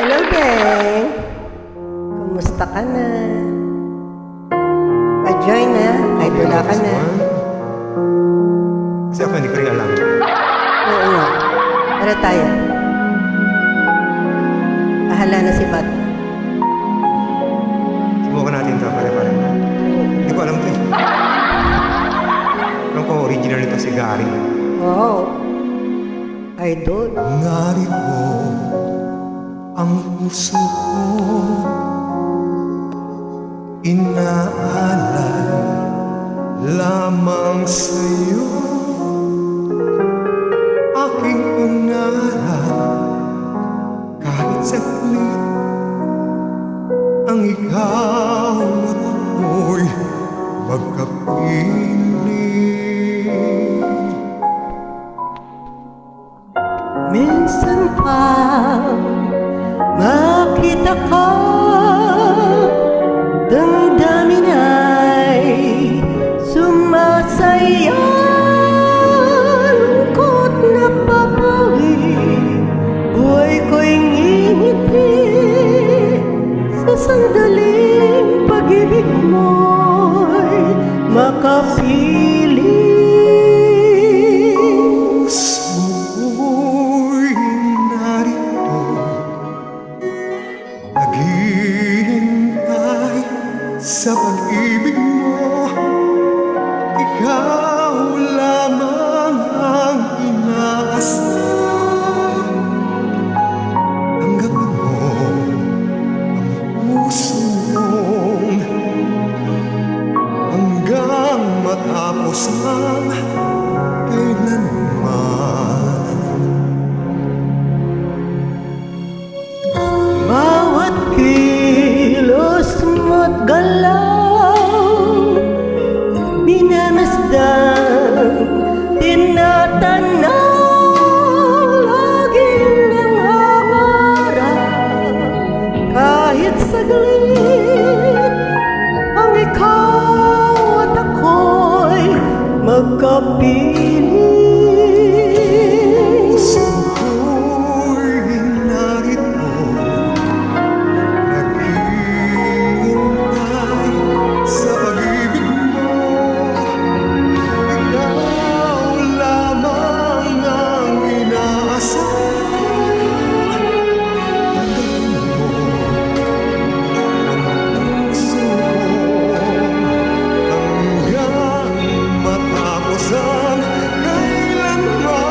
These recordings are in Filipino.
Hello, Beng. Kumusta ka na? Pa-join na, kahit wala ka na. Kasi ako hindi ko rin alam. Oo nga. Para tayo. Bahala na si Bat. Subukan natin ito, pare-pare. Hindi ko alam ito eh. Alam ko, original ito si Gary. Wow. Idol. Narito ang puso ko, inaalay lamang sa'yo. Aking pangarap kahit saglit, ang ikaw at ako'y magkapiling. Minsan pa makita ka, damdamin ay sumasaya. Lungkot na papawi, buhay ko'y ngingiti sa sandaling pag-ibig mo'y makapiling. Puso'y narito, naghihintay sa pag-ibig mo. Ikaw lamang ang inaasam. Tanggapin mo ang puso mong hanggang matapos ang kailanman. Bawat kilos mo't galaw, minamasdan, tinatanaw, laging nangangarap. Kahit saglit, ang ikaw at ako'y magkapiling. Puso'y narito, naghihintay sa pag-ibig mo. Ikaw lamang ang inaasam. Tanggapin mo ang puso mo hanggang matapos ang kailanman.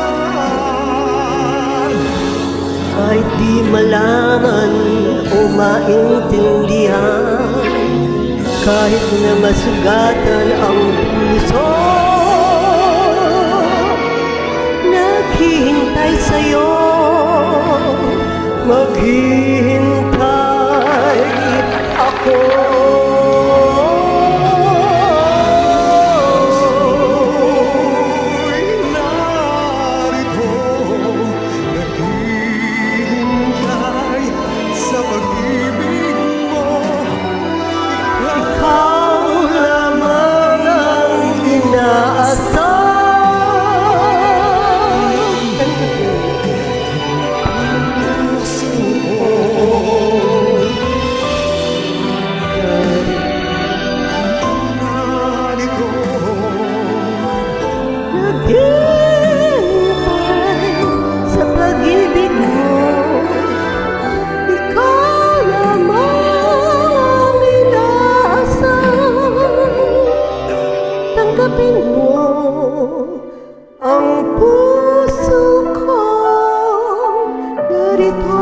Kahit di malaman o maintindihan, kahit na masugatan ang puso, naghihintay sa'yo, maghihintay ako. Narito, naghihintay sa pag-ibig mo. Ikaw lamang ang inaasam. Puso mo, narito, Naghihintay sa pag-ibig mo. Ikaw lamang ang inaasam. Tanggapin mo ang puso ko narito.